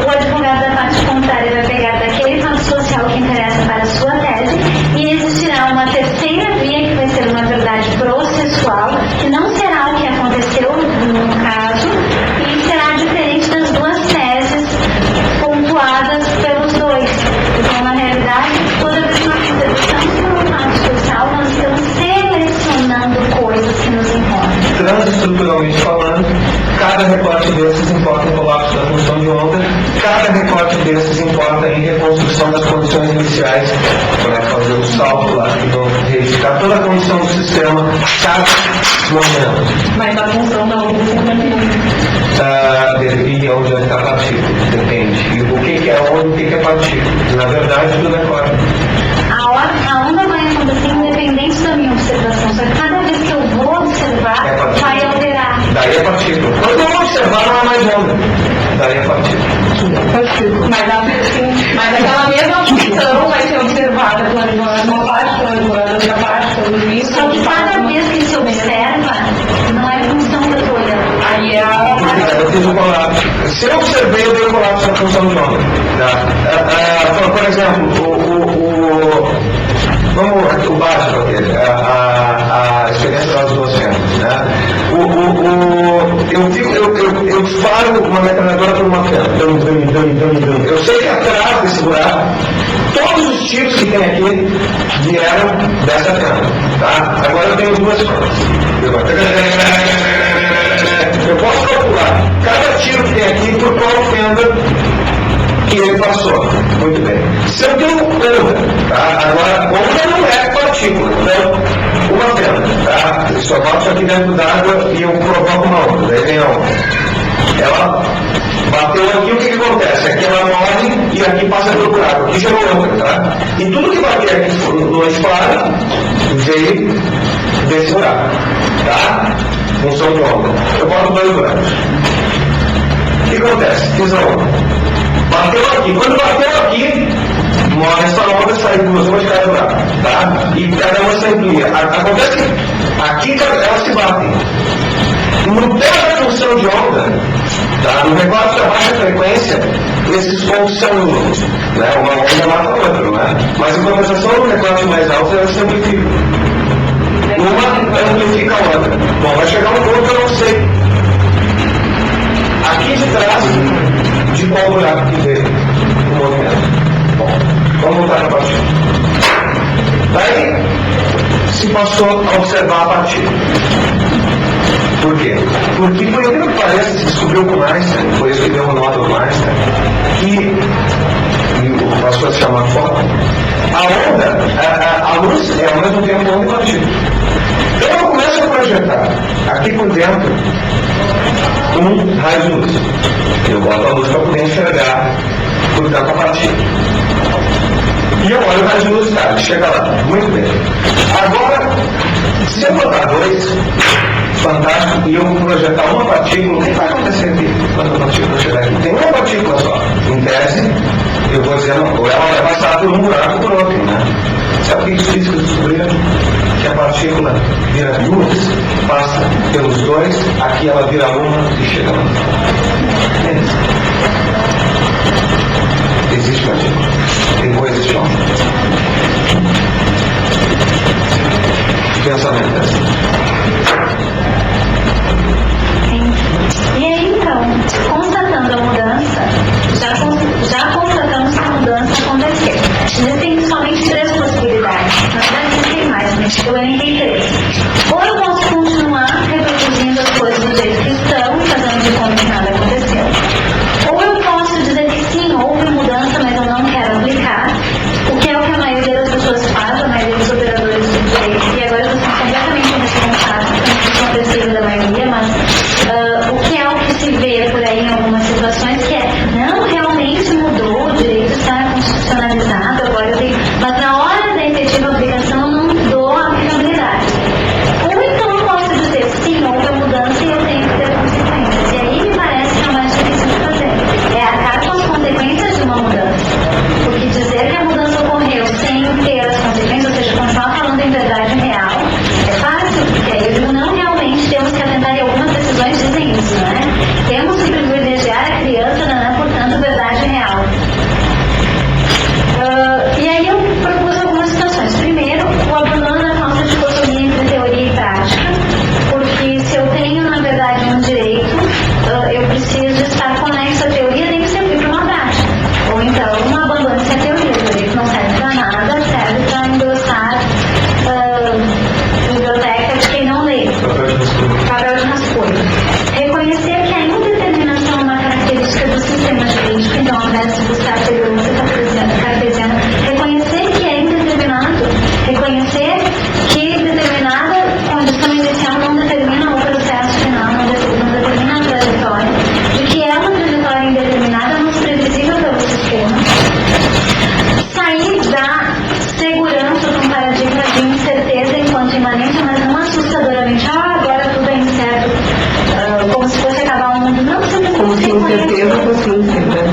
O advogado da parte contrária vai pegar daquele fato social que interessa para a sua tese. E existirá uma terceira via que vai ser uma verdade processual, que não será o que aconteceu no caso, e será diferente das duas teses pontuadas pelos dois. Então, na realidade, toda vez que nós estamos pelo fato social, nós estamos selecionando coisas que nos importam. Transestruturalmente falando, cada recorte desses importa em colapso da função de onda, cada recorte desses importa em reconstrução das condições iniciais, para fazer o salto lá, que vão reedificar toda a condição do sistema, cada momento. Mas a função da onda Define onde está a partícula, depende. E o que é onda e o que é partícula. Na verdade, tudo é corda. A onda vai acontecer independente da minha observação, só que cada vez que eu vou observar, vai alterar. Daí é partícula. Quando eu observar, não é mais onda. Daí é partícula. Mas aquela mesma função vai ser observada pela uma parte, pela outra parte, pelo juiz. Só que cada vez que se observa, não é função da folha. eu fiz um colapso. Se eu observei, eu dei um colapso na função de onda. Tá? Por exemplo, vamos o básico aqui, a experiência das duas fendas, né? Eu disparo uma metralhadora por uma fenda. Eu sei que atrás desse buraco, todos os tiros que tem aqui vieram dessa fenda. Tá? Agora eu tenho duas formas. Eu posso calcular cada tiro que tem aqui por qual fenda que ele passou. Muito bem. Se eu tenho onda, tá? Agora, onda não é partícula, então, uma fenda, tá? Eu só boto aqui dentro d'água e eu provoco uma onda, daí tem a onda. Ela bateu aqui, o que acontece? Aqui ela morre e aqui passa pelo buraco, aqui gerou outra, tá? E tudo que bater aqui no disparo veio desse buraco, tá? Função de onda. Eu boto dois buracos. O que acontece? Fiz a onda. Bateu aqui. Quando bateu aqui, morre essa onda, sai duas, uma de cada buraco, tá? E cada uma se amplia. Acontece que aqui elas se batem. No pé da função de onda, tá? No recorte da baixa frequência, esses pontos são nulos, né? Uma onda mata a outra, né? Mas em compensação, no recorte mais alto, elas se amplificam. Uma amplifica a outra. Bom, vai chegar um ponto que eu não sei. Aqui de trás, de qual buraco que veio o movimento? Bom, vamos voltar na partida. Daí, se passou a observar a partida. Por quê? Porque, por incrível que pareça, se descobriu com Einstein, foi isso que deu o nome do Einstein, que passou a se chamar foto. A onda, a luz é ao mesmo tempo onda e partida. Então eu começo a projetar aqui por dentro um raio de luz. Eu boto a luz para poder enxergar por dentro da partida. E eu olho o raio de luz, tá? Chega lá. Muito bem. Agora, se eu botar dois, fantástico, e eu projetar uma partícula, o que vai acontecer aqui? Quando a partícula chegar aqui? Tem uma partícula só. Em tese, eu vou dizer, ou ela vai passar por um buraco ou por outro, né? Sabe o que os físicos descobriram? Que a partícula vira duas, passa pelos dois, aqui ela vira uma e chega lá. Existe partícula. Tem coexistir. Pensamento assim. E aí, então, constatando a mudança, já constatamos que a mudança aconteceu. Existem somente três possibilidades. Na verdade, existem mais, mas eu elenquei três. Ou eu posso continuar reproduzindo as coisas do jeito que estão, fazendo de conta que nada aconteceu. Ou eu posso dizer que sim, houve mudança, mas eu não quero aplicar, o que é o que a maioria das pessoas faz, a maioria dos operadores do direito, e agora eu estou completamente responsável pela pesquisa da maioria, mas o que é o que se vê por aí em algumas situações, que é, não, realmente mudou, o direito está constitucionalizado, agora eu tenho, mas na hora da efetiva aplicação eu não dou a aplicabilidade. Ou então eu posso dizer, sim, houve a mudança e eu tenho que ter consequências. E aí me parece que é o mais difícil de fazer. É arcar com as consequências de uma mudança. Porque dizer que a mudança ocorreu sem ter as consequências, ou seja, continuar falando em verdade real, é fácil, porque aí eu digo, não, realmente temos que atentar, e algumas decisões dizem isso, né? Temos que privilegiar a criança, né? Portanto, verdade real. E aí eu propus algumas situações. Primeiro, o abandono da falsa dicotomia entre teoria e prática, porque se eu tenho, na verdade, um direito, eu preciso estar conexo à teoria, tem que servir para uma prática. Ou então, abandone-se a teoria. O direito não serve para nada, serve para endossar biblioteca de quem não lê. Papel de rascunho. Reconhecer que a indeterminação é uma característica do sistema jurídico, então, ao invés de buscar a segurança cartesiana, reconhecer que é indeterminado, reconhecer que determinada condição inicial não determina o processo final, não determina a trajetória, de que é uma trajetória indeterminada, mas previsível pelo sistema. Sair da segurança de um paradigma de incerteza enquanto imanente, mas não assustadoramente, agora tudo é incerto, como se fosse acabar o mundo. Não, você Como se incerteza fosse incerteza.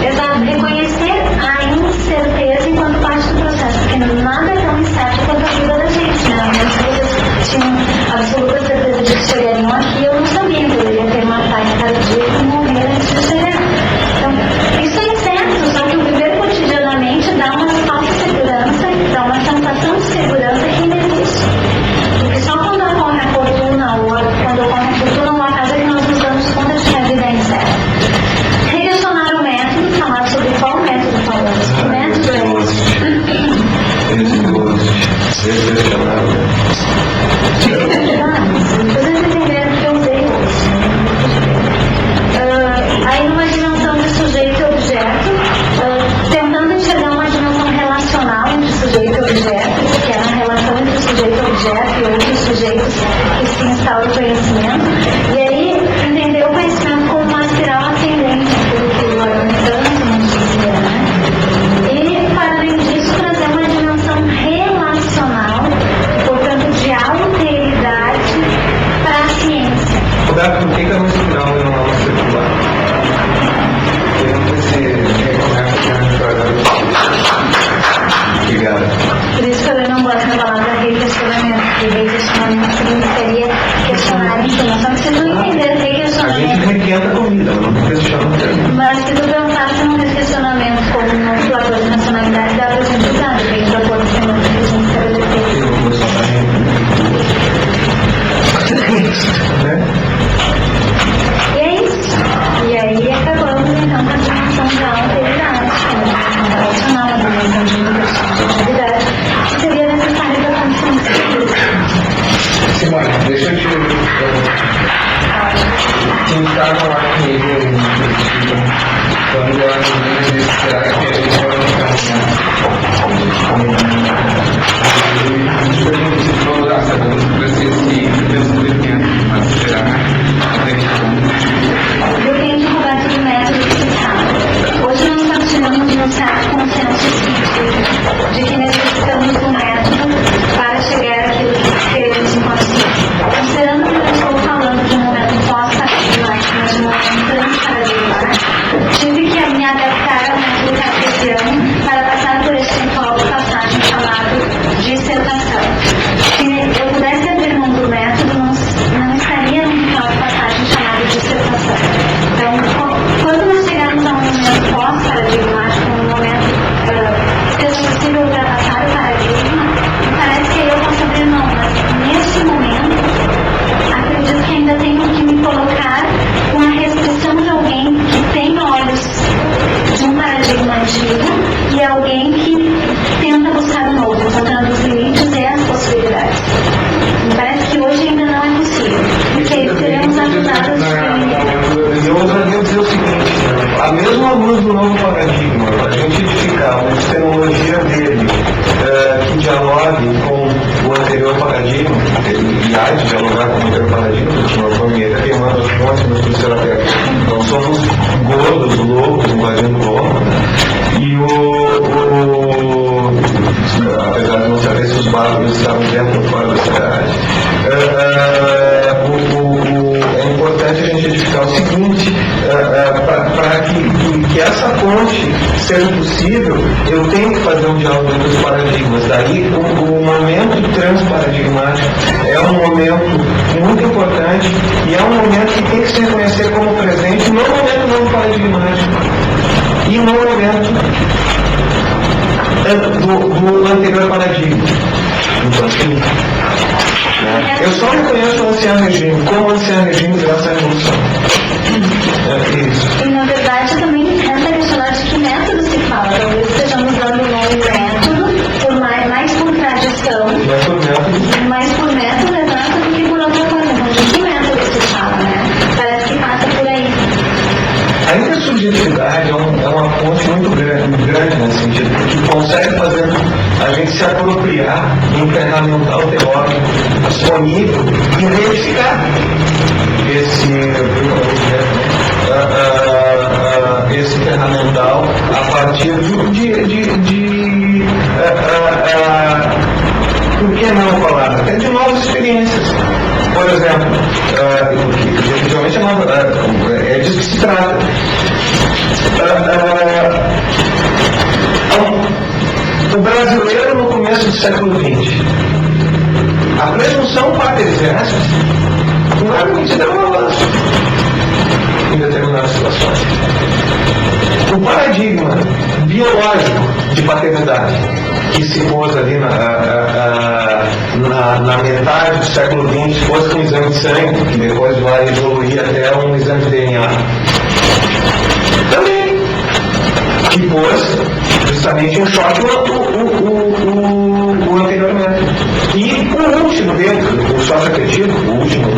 Exato, reconhecer a incerteza enquanto parte do processo, porque nada é tão incerto quanto a vida da gente, né? Mas se vocês tinham absoluta certeza de que chegariam aqui, eu não sabia, poderia ter uma ataque cardíaco por que a música não é uma circular? Eu não sei se obrigado. Por isso que eu não gosto da palavra requestionamento, porque requestionamento significaria questionar informação, que vocês não entenderam A gente requestionamento. requenta a comida, não questiona. Mas se tu perguntar se um questionamento como um calculador de nacionalidade, dá para simplificar, depende da forma que a gente estabelecer. Eu vou só né? E é isso. E aí acabamos então com a dimensão de alteridade, a relacional, a dimensão de subjetividade, que seria necessária para a consciência. Simone, deixa eu te tentar falar comigo quando ela me disse que será que a gente vai Eu tenho dificuldade de método fiscal. Hoje nós estamos tirando de um certo consenso científico de que necessitamos de um método para chegar àquilo que queremos enquanto ciência. Considerando que eu estou falando de um momento pós-paradigmático, mas de um momento trans-paradigmático, tive que me adaptar ao método cartesiano para passar por este ritual de passagem chamado dissertação. Se eu pudesse abrir mão do método, não estaria num ritual de passagem chamado dissertação. Então, quando nós chegarmos a um momento pós-paradigmático, um momento que seja possível ultrapassar o paradigma, parece que eu posso abrir mão, mas neste momento, acredito que ainda tenho que me colocar com a restrição de alguém que tem olhos de um paradigma antigo e alguém que tenta buscar o novo, encontrando os limites e as possibilidades. Me parece que hoje ainda não é possível, porque aí seremos ajudados Eu ousaria dizer o seguinte, a mesma luz do novo paradigma, para a gente edificar uma epistemologia dele que dialogue com o anterior paradigma, e há de dialogar com o anterior paradigma, porque nós vamos queimando as fontes no terceiro até. Nós somos gordos, loucos, invadindo Roma, e apesar de não saber se os bárbaros estavam dentro ou fora da cidade, é importante a gente edificar o seguinte, para que essa ponte seja possível, eu tenho que fazer um diálogo entre os paradigmas. Daí o momento transparadigmático é um momento muito importante e é um momento que tem que se reconhecer como presente no momento não paradigmático e no momento do anterior paradigma. Então, assim, eu só reconheço o ancião regime como ancião regime graças à revolução. É isso. E na verdade também resta questionar de que método se fala. Talvez estejamos dando um nome método, mais por tradição, mais por método exato do que por outra coisa. Então de que método se fala, né? Parece que passa por aí. A intersubjetividade é uma fonte muito grande nesse sentido, que consegue fazer a gente se apropriar de um ferramental teórico disponível e verificar esse ferramental a partir por que não falar? Até de novas experiências. Por exemplo, definitivamente é disso que se trata. O brasileiro no começo do século XX, a presunção paternidade não era mentira, um avanço em determinadas situações. O paradigma biológico de paternidade que se pôs ali na metade do século XX, fosse um exame de sangue, que depois vai evoluir até um exame de DNA. Também, que pôs justamente um choque o anterior método. E o último dele, o socioafetivo, o último,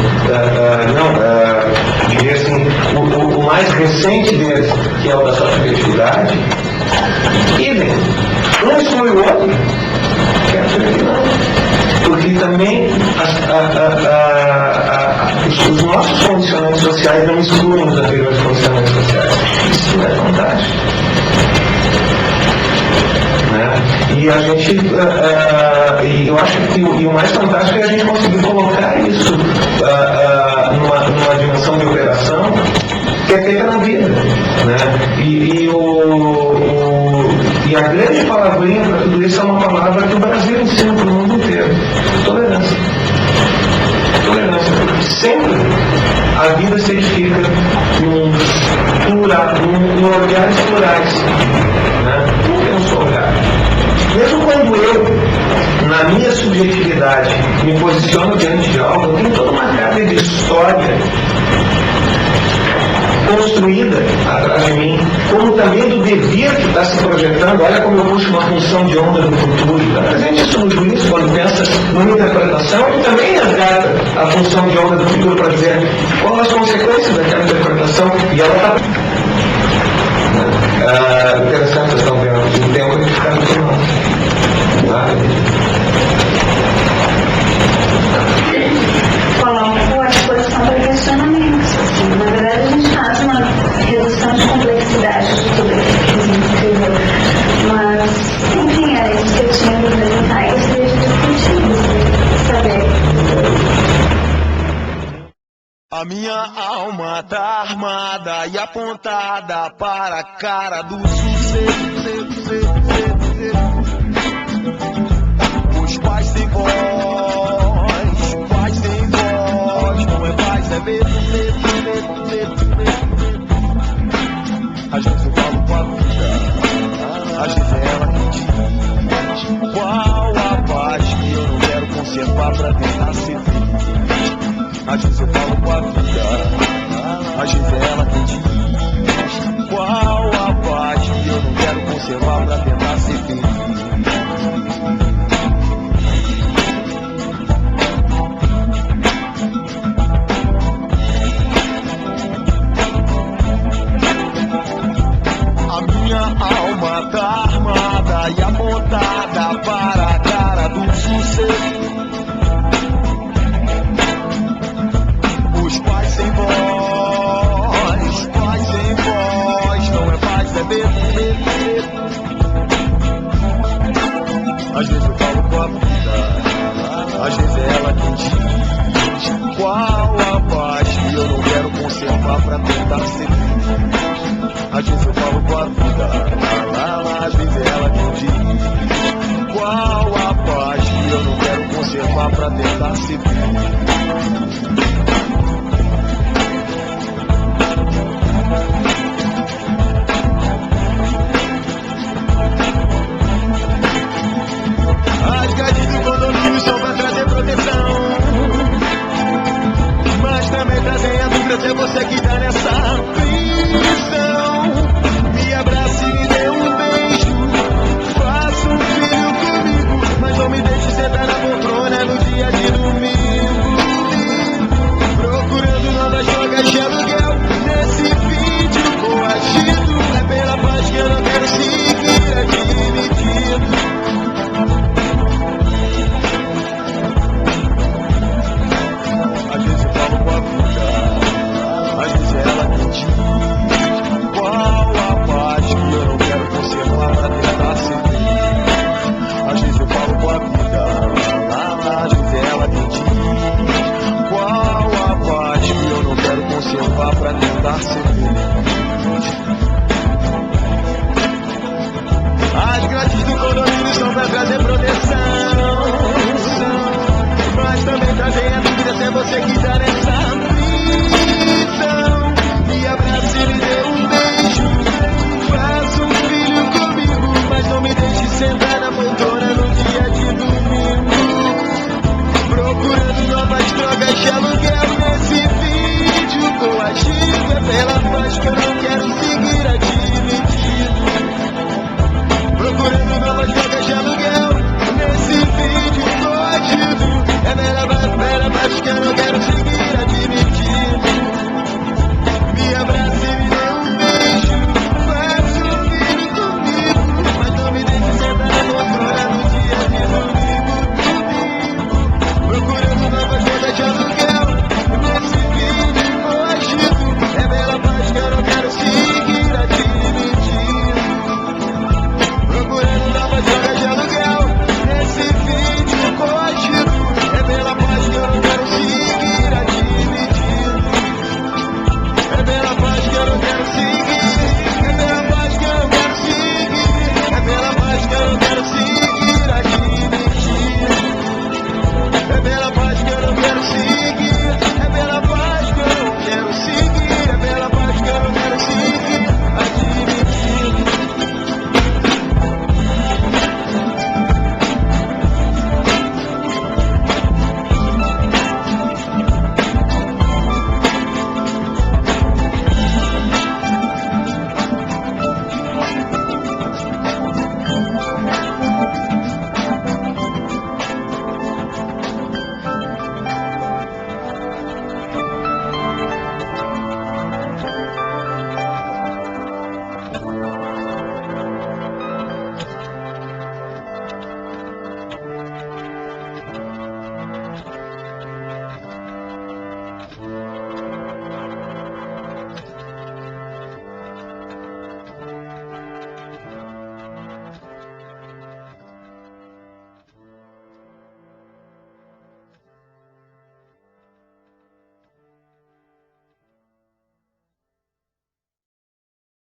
diria assim, o mais recente deles, que é o da socioafetividade, idem. Um exclui o outro, porque também os nossos condicionantes sociais não excluem os anteriores condicionantes sociais. Isso é fantástico. E a gente, eu acho que o mais fantástico é a gente conseguir colocar isso numa dimensão manutenção de operação que é feita na vida, né? E a grande palavrinha para tudo isso é uma palavra que o Brasil ensina para o mundo inteiro: tolerância. Tolerância, porque sempre a vida se edifica em olhares plurais, né? Não tem um só olhar. Mesmo quando eu, na minha subjetividade, me posiciono diante de algo, eu tenho toda uma carga de história construída atrás de mim, como também do dever que está se projetando. Olha como eu busco uma função de onda do futuro. Está presente isso no juiz, quando pensa numa interpretação, e também resgata a função de onda do futuro para dizer quais as consequências daquela interpretação, e ela está... interessante, vocês estão vendo, o tempo que fica no final. Coloco a disposição para questionamentos. Assim. Na verdade, a gente faz uma redução de complexidade de tudo isso, mas, enfim, era isso que eu tinha de apresentar e gostaria de discutir, saber. A minha alma tá armada e apontada para a cara do sucesso. Os pais sem voz, não é paz, é medo. Às vezes eu falo com a vida, às vezes é ela que diz qual a paz que eu não quero conservar pra tentar ser feliz. Às vezes eu falo com a vida, às vezes é ela que diz qual a paz que eu não quero conservar pra tentar ser feliz. A minha alma tá armada e apontada para a cara do sucesso. Os pais sem voz, não é paz, é medo. Às vezes eu falo com a vida, às vezes é ela quem diz qual a paz que eu não quero conservar pra tentar ser feliz. Às vezes eu falo com a vida, às vezes é ela quem diz qual a paz que eu não quero conservar pra tentar ser feliz. As grades do condomínio são pra trazer proteção, mas também trazem a dúvida se é você que tá nessa prisão. Me abrace e me dê um beijo, faça um filho comigo, mas não me deixe sentar na poltrona no dia de domingo. Procurando novas drogas de aluguel nesse vídeo coagido. É pela paz que eu não quero seguir admitido. Às vezes eu falo com a vida, às vezes é ela que diz qual a paz que eu não quero conservar pra tentar ser feliz. Às vezes eu falo com a vida, às vezes é ela que diz qual a paz que eu não quero conservar pra tentar